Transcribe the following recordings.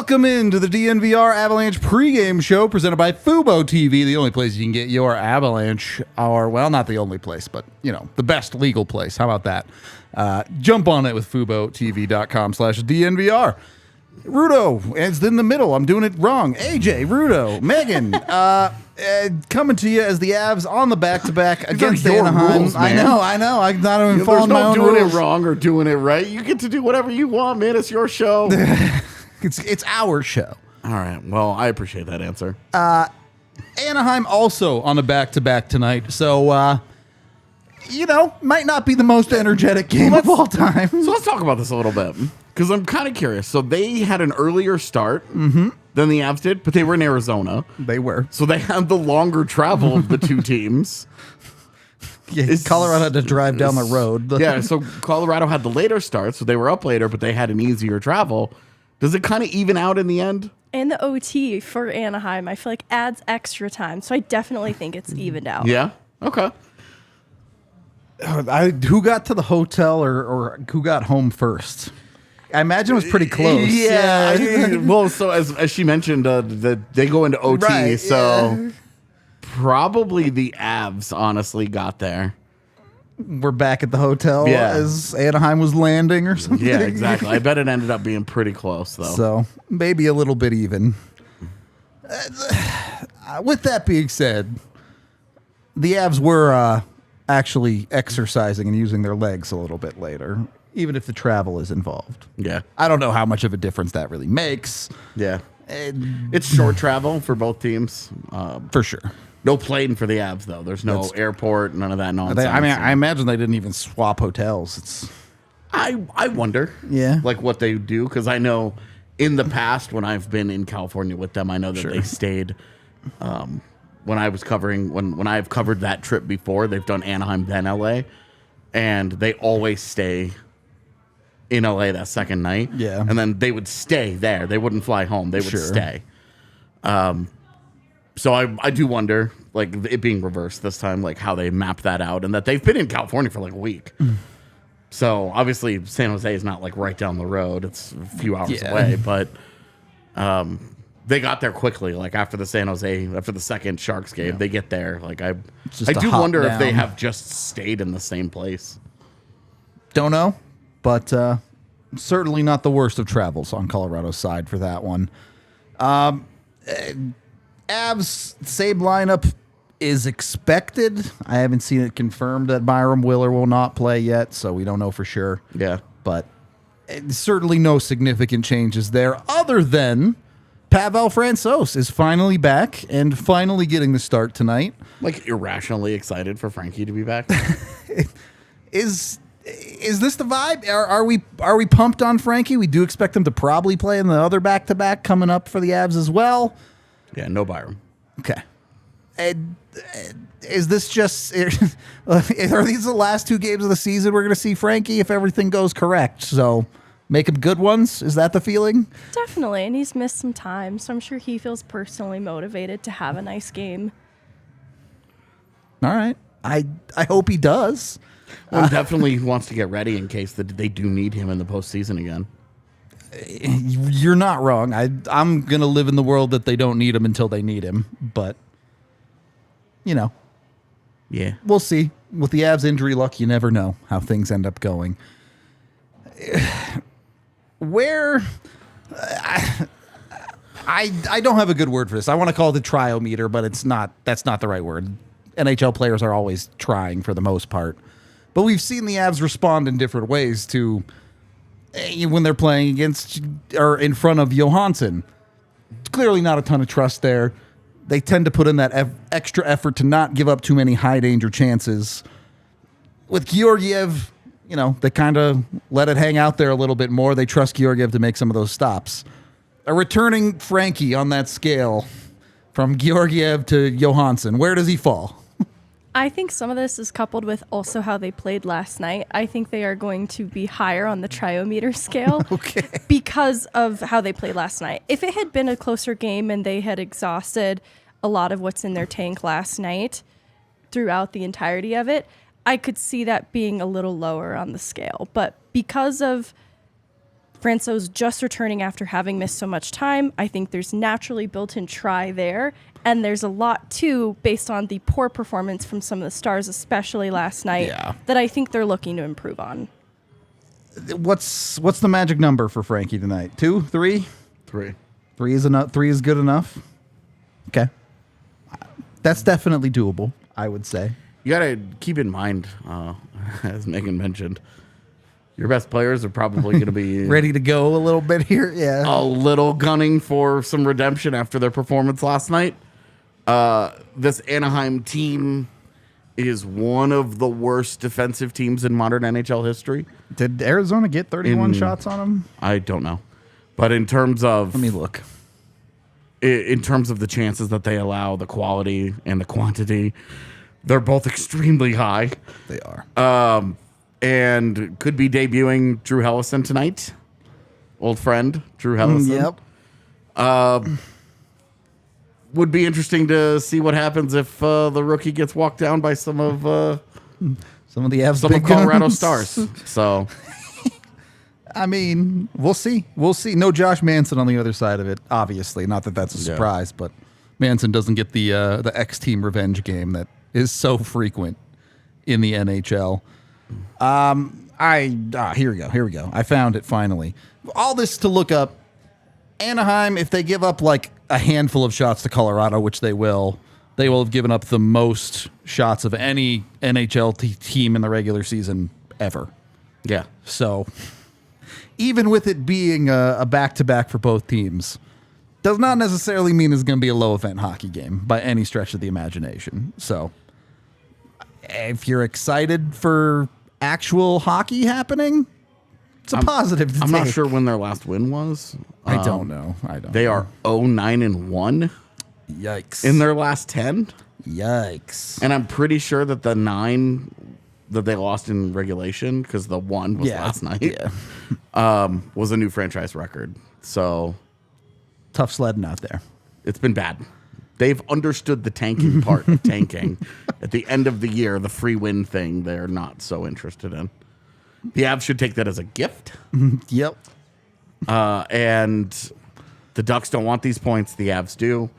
Welcome into the DNVR Avalanche pregame show presented by Fubo TV, the only place you can get your Avalanche, or, well, not the only place, but, you know, the best legal place. How about that? Jump on it with FuboTV.com/DNVR. Rudo is in the middle. I'm doing it wrong. AJ, Rudo, Megan, coming to you as the Avs on the back-to-back against Anaheim. Rules, man. I know. I'm not even following my own There's no doing rules. it wrong or doing it right. You get to do whatever you want, man. It's your show. It's our show. All right. Well, I appreciate that answer. Anaheim also on a back-to-back tonight, so might not be the most energetic game of all time. So let's talk about this a little bit because I'm kind of curious. So they had an earlier start than the Avs did, but they were in Arizona. They were. So they had the longer travel of the two teams. Colorado had to drive down the road. Yeah, so Colorado had the later start, so they were up later, but they had an easier travel. Does it kind of even out in the end? And the OT for Anaheim, I feel like adds extra time. So I definitely think it's evened out. Yeah? Okay. Who got to the hotel or who got home first? I imagine it was pretty close. Yeah. Well, so as she mentioned, they go into OT, Right, so probably the Avs honestly got there. We're back at the hotel Yeah. as Anaheim was landing or something. Yeah, exactly. I bet it ended up being pretty close, though. So maybe a little bit even. With that being said, the Avs were actually exercising and using their legs a little bit later, even if the travel is involved. Yeah. I don't know how much of a difference that really makes. Yeah. It's short travel for both teams. For sure. No plane for the Avs, though. There's no airport, none of that nonsense. I imagine they didn't even swap hotels. I wonder, like what they do, because I know in the past when I've been in California with them, I know that they stayed. When I was covering when I've covered that trip before, they've done Anaheim then LA, and they always stay in LA that second night. Yeah, and then they would stay there. They wouldn't fly home. They would stay. So I do wonder, like it being reversed this time, like how they map that out, and that they've been in California for like a week. So obviously San Jose is not like right down the road; it's a few hours away. But they got there quickly, like after the second Sharks game, they get there. Like I do wonder if they have just stayed in the same place. Don't know, but certainly not the worst of travels on Colorado's side for that one. Avs same lineup is expected. I haven't seen it confirmed that Byram Willer will not play yet, so we don't know for sure. Yeah. But certainly no significant changes there, other than Pavel Francouz is finally back and finally getting the start tonight. Like irrationally excited for Frankie to be back. Is this the vibe? Are we pumped on Frankie? We do expect him to probably play in the other back-to-back coming up for the Avs as well. Yeah, no Byram. Okay. Is this just... are these the last two games of the season we're going to see Frankie if everything goes correct? So make them good ones? Is that the feeling? Definitely, and he's missed some time, so I'm sure he feels personally motivated to have a nice game. All right. I hope he does. Well, definitely wants to get ready in case that they do need him in the postseason again. You're not wrong. I'm going to live in the world that they don't need him until they need him. But, yeah, we'll see. With the Avs injury luck, you never know how things end up going. Where... I don't have a good word for this. I want to call it the triometer, but that's not the right word. NHL players are always trying for the most part. But we've seen the Avs respond in different ways to when they're playing against or in front of Johansson. Clearly not a ton of trust there. They tend to put in that extra effort to not give up too many high-danger chances. With Georgiev, they kind of let it hang out there a little bit more. They trust Georgiev to make some of those stops. A returning Frankie on that scale from Georgiev to Johansson, where does he fall? I think some of this is coupled with also how they played last night. I think they are going to be higher on the triometer scale because of how they played last night. If it had been a closer game and they had exhausted a lot of what's in their tank last night throughout the entirety of it, I could see that being a little lower on the scale. But because of Francouz just returning after having missed so much time. I think there's naturally built-in try there. And there's a lot, too, based on the poor performance from some of the Stars, especially last night, that I think they're looking to improve on. What's the magic number for Frankie tonight? 2, 3? 3. 3 is enough. 3 is good enough. Okay. That's definitely doable, I would say. You got to keep in mind, as Megan mentioned, your best players are probably going to be ready to go a little bit here. Yeah. A little gunning for some redemption after their performance last night. This Anaheim team is one of the worst defensive teams in modern NHL history. Did Arizona get 31 shots on them? I don't know. But in terms of... Let me look. In terms of the chances that they allow, the quality and the quantity, they're both extremely high. They are. And could be debuting Drew Hellison tonight. Old friend, Drew Hellison. Yep. Would be interesting to see what happens if the rookie gets walked down by some of the Avs, some of Colorado Stars. So, I mean, we'll see. We'll see. No Josh Manson on the other side of it, obviously. Not that that's a surprise, but Manson doesn't get the X-Team revenge game that is so frequent in the NHL. Here we go. I found it finally. All this to look up. Anaheim, if they give up like a handful of shots to Colorado, which they will have given up the most shots of any NHL team in the regular season ever. Yeah. So even with it being a back-to-back for both teams, does not necessarily mean it's going to be a low-event hockey game by any stretch of the imagination. So if you're excited for actual hockey happening, it's a positive to I'm take. not sure when their last win was. I don't know. They are 0-9-1. Yikes. In their last 10. Yikes. And I'm pretty sure that the 9 that they lost in regulation, because the 1 was last night, was a new franchise record. So tough sledding out there. It's been bad. They've understood the tanking part of tanking. At the end of the year, the free win thing, they're not so interested in. The Avs should take that as a gift. Yep. And the Ducks don't want these points. The Avs do.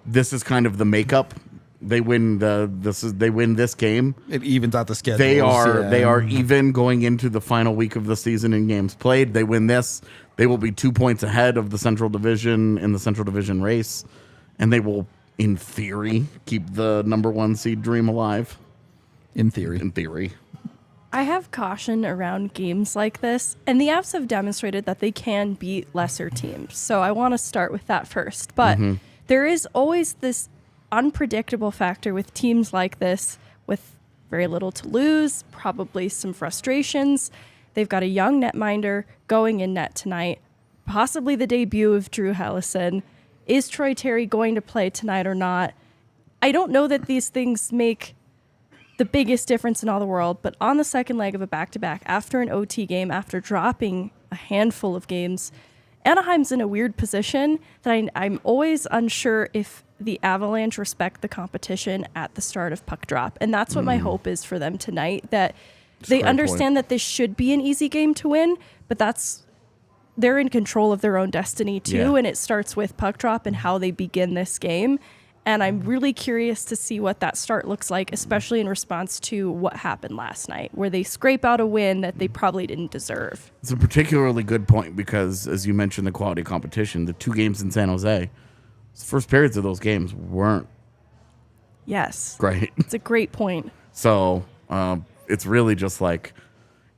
This is kind of the makeup. They win this game. It evens out the schedule. They are even going into the final week of the season in games played. They win this. They will be 2 points ahead of the Central Division in the Central Division race, and they will, in theory, keep the number 1 seed dream alive. In theory. In theory. I have caution around games like this, and the Avs have demonstrated that they can beat lesser teams. So I want to start with that first. But there is always this unpredictable factor with teams like this with very little to lose, probably some frustrations. They've got a young netminder going in net tonight, possibly the debut of Drew Hellison. Is Troy Terry going to play tonight or not? I don't know that these things make the biggest difference in all the world, but on the second leg of a back-to-back, after an OT game, after dropping a handful of games, Anaheim's in a weird position that I'm always unsure if the Avalanche respect the competition at the start of puck drop. And that's what my hope is for them tonight, that they understand that this should be an easy game to win, but they're in control of their own destiny too, and it starts with puck drop and how they begin this game. And I'm really curious to see what that start looks like, especially in response to what happened last night, where they scrape out a win that they probably didn't deserve. It's a particularly good point because, as you mentioned, the quality of competition, the 2 games in San Jose, the first periods of those games weren't great. It's a great point. So it's really just like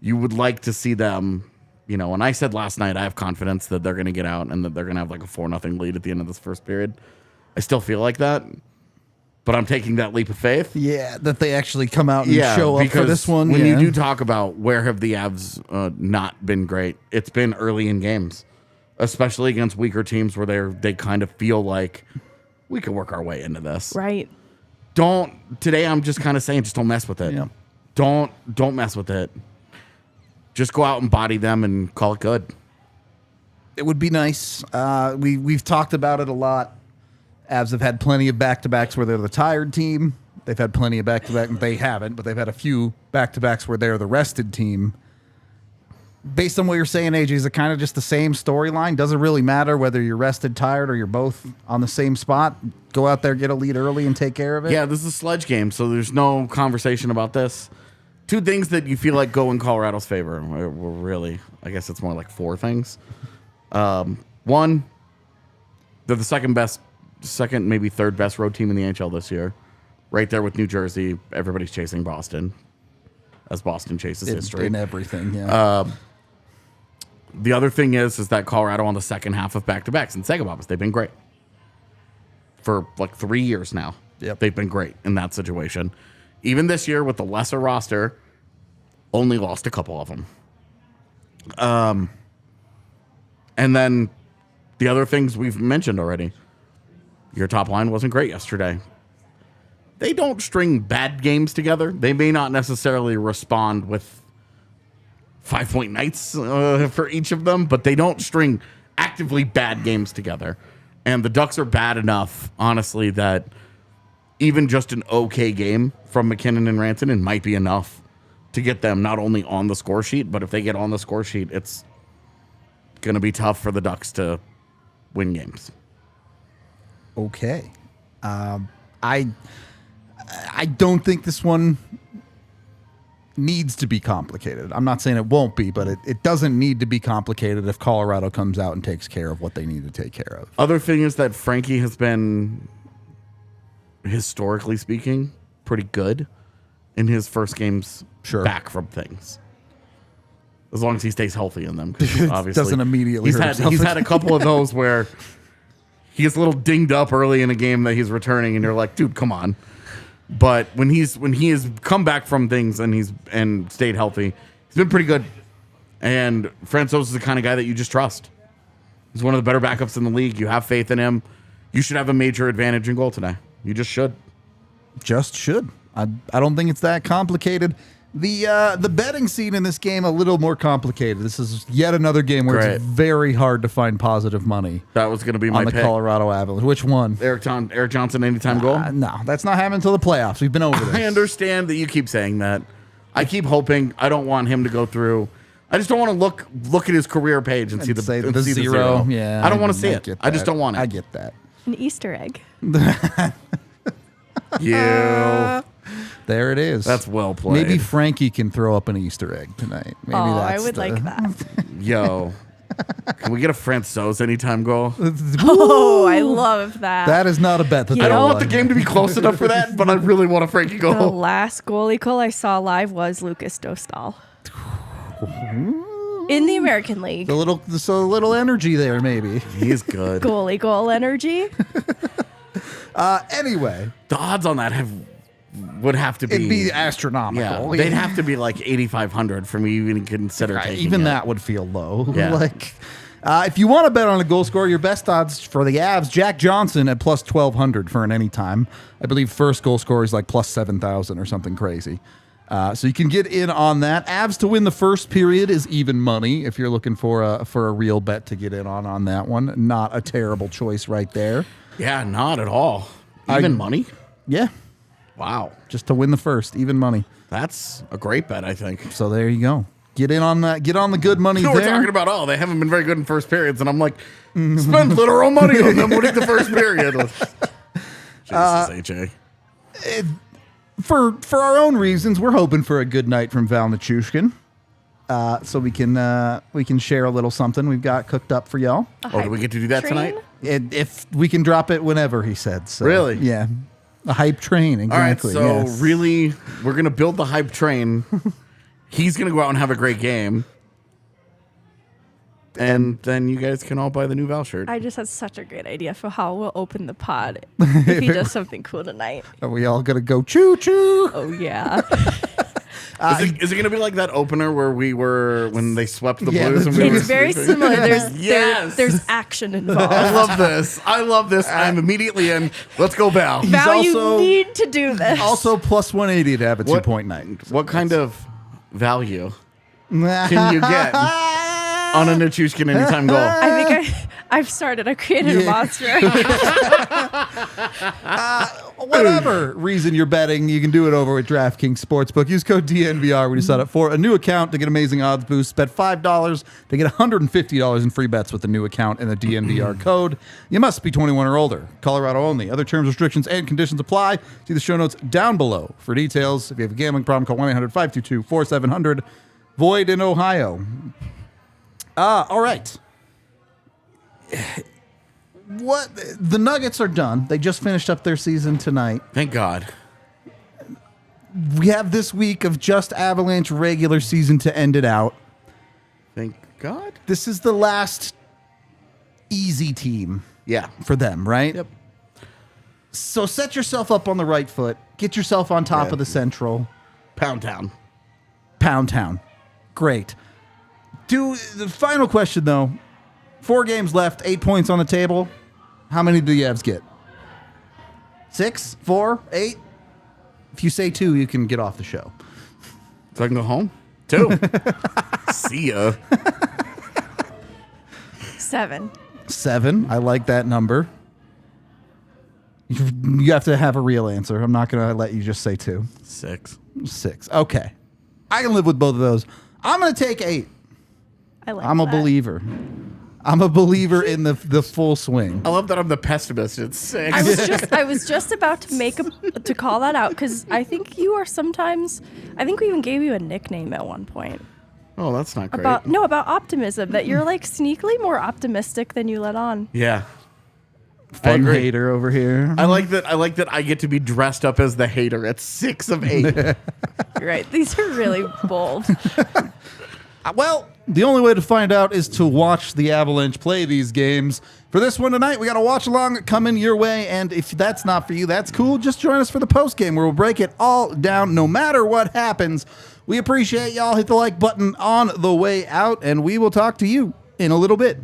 you would like to see them, and I said last night I have confidence that they're going to get out and that they're going to have like a 4-0 lead at the end of this first period. I still feel like that, but I'm taking that leap of faith. Yeah, that they actually come out and show up for this one. When you do talk about where have the Avs not been great, it's been early in games, especially against weaker teams where they kind of feel like we can work our way into this. Right. Today I'm just kind of saying, just don't mess with it. Yeah. Don't mess with it. Just go out and body them and call it good. It would be nice. We've talked about it a lot. Avs have had plenty of back-to-backs where they're the tired team. They've had plenty of back-to-back. They haven't, but they've had a few back-to-backs where they're the rested team. based on what you're saying, AJ, is it kind of just the same storyline? Doesn't really matter whether you're rested, tired, or you're both on the same spot. Go out there, get a lead early, and take care of it. Yeah, this is a sludge game, so there's no conversation about this. Two things that you feel like go in Colorado's favor. We're really, I guess it's more like four things. One, they're the second, maybe third best road team in the NHL this year. Right there with New Jersey. Everybody's chasing Boston, as Boston chases history. In everything, yeah. The other thing is that Colorado on the second half of back-to-backs and Segabobs, they've been great. For like 3 years now. Yep. They've been great in that situation. Even this year with the lesser roster, only lost a couple of them. And then the other things we've mentioned already. Your top line wasn't great yesterday. They don't string bad games together. They may not necessarily respond with 5-point nights for each of them, but they don't string actively bad games together. And the Ducks are bad enough, honestly, that even just an okay game from MacKinnon and Rantanen might be enough to get them not only on the score sheet, but if they get on the score sheet, it's going to be tough for the Ducks to win games. Okay. I don't think this one needs to be complicated. I'm not saying it won't be, but it doesn't need to be complicated if Colorado comes out and takes care of what they need to take care of. Other thing is that Frankie has been, historically speaking, pretty good in his first games back from things. As long as he stays healthy in them. 'Cause obviously doesn't immediately hurt himself. He's had a couple of those where he gets a little dinged up early in a game that he's returning, and you're like, dude, come on. But when he has come back from things and stayed healthy, he's been pretty good. And Francouz is the kind of guy that you just trust. He's one of the better backups in the league. You have faith in him. You should have a major advantage in goal today. You just should. Just should. I don't think it's that complicated. The betting scene in this game a little more complicated. This is yet another game where it's very hard to find positive money. That was going to be my on the pick. Colorado Avalanche. Which one? Eric Johnson anytime goal? No, that's not happening until the playoffs. We've been over this. I understand that you keep saying that. I keep hoping. I don't want him to go through. I just don't want to look at his career page and see the zero. Yeah, I don't want to see it. I just don't want it. I get that. An Easter egg. There it is. That's well played. Maybe Frankie can throw up an Easter egg tonight. Maybe I would like that. Yo, can we get a Francouz anytime goal? Oh, I love that. That is not a bet. I don't want the game to be close enough for that, but I really want a Frankie goal. The last goalie goal I saw live was Lucas Dostal. In the American League. A little energy there, maybe. He's good. Goalie goal energy. Anyway, the odds on that would have to be... It'd be astronomical. Yeah, they'd have to be like 8,500 for me to even consider taking even it. that would feel low. Yeah. If you want to bet on a goal scorer, your best odds for the Avs, Jack Johnson at plus 1,200 for an anytime. I believe first goal scorer is like plus 7,000 or something crazy. So you can get in on that. Avs to win the first period is even money if you're looking for a real bet to get in on that one. Not a terrible choice right there. Yeah, not at all. Even money? Yeah. Wow. Just to win the first, even money. That's a great bet, I think. So there you go. Get in on that. Get on the good money there. We're talking about, they haven't been very good in first periods, and I'm like, spend literal money on them winning the first period. Jesus, AJ. For our own reasons, we're hoping for a good night from Val Nichushkin. So we can share a little something we've got cooked up for y'all. Do we get to do that tonight? If we can drop it whenever, he said. So, really? Yeah. A hype train, exactly. All right, so really, we're going to build the hype train. He's going to go out and have a great game. And then you guys can all buy the new Val shirt. I just had such a great idea for how we'll open the pod if he does something cool tonight. Are we all going to go choo-choo? Oh, yeah. Is it going to be like that opener where we were when they swept the Blues? And It's very similar. There's action involved. I love this. I'm immediately in. Let's go, Val. Val, you need to do this. Also plus 180 to have a 2-point night. What kind of value can you get? on a Nichushkin anytime goal. I think I've started. I created a monster. Whatever reason you're betting, you can do it over at DraftKings Sportsbook. Use code DNVR when you sign up for a new account to get amazing odds boosts. Bet $5 to get $150 in free bets with the new account and the DNVR code. You must be 21 or older. Colorado only. Other terms, restrictions, and conditions apply. See the show notes down below for details. If you have a gambling problem, call 1-800-522-4700. Void in Ohio. All right. What the Nuggets are done. They just finished up their season tonight. Thank God. We have this week of just Avalanche regular season to end it out. Thank God. This is the last easy team Yeah. for them, right? Yep. So set yourself up on the right foot. Get yourself on top of the Central. Pound Town. Pound Town. Great. The final question, though. 4 games left, 8 points on the table. How many do the Avs get? 6? 4? 8? If you say 2, you can get off the show. So I can go home? 2. See ya. 7. 7. I like that number. You have to have a real answer. I'm not going to let you just say 2. 6. 6. Okay. I can live with both of those. I'm going to take 8. I'm a believer. I'm a believer in the full swing. I love that I'm the pessimist at 6. I was just about to call that out because I think you are sometimes. I think we even gave you a nickname at one point. Oh, that's not great. About optimism. That you're like sneakily more optimistic than you let on. Yeah. Fun hater over here. I like that I get to be dressed up as the hater at 6 of 8. You're right. These are really bold. Well, the only way to find out is to watch the Avalanche play these games. For this one tonight, we got a watch along coming your way, and if that's not for you, that's cool. Just join us for the post game where we'll break it all down no matter what happens. We appreciate y'all. Hit the like button on the way out, and we will talk to you in a little bit.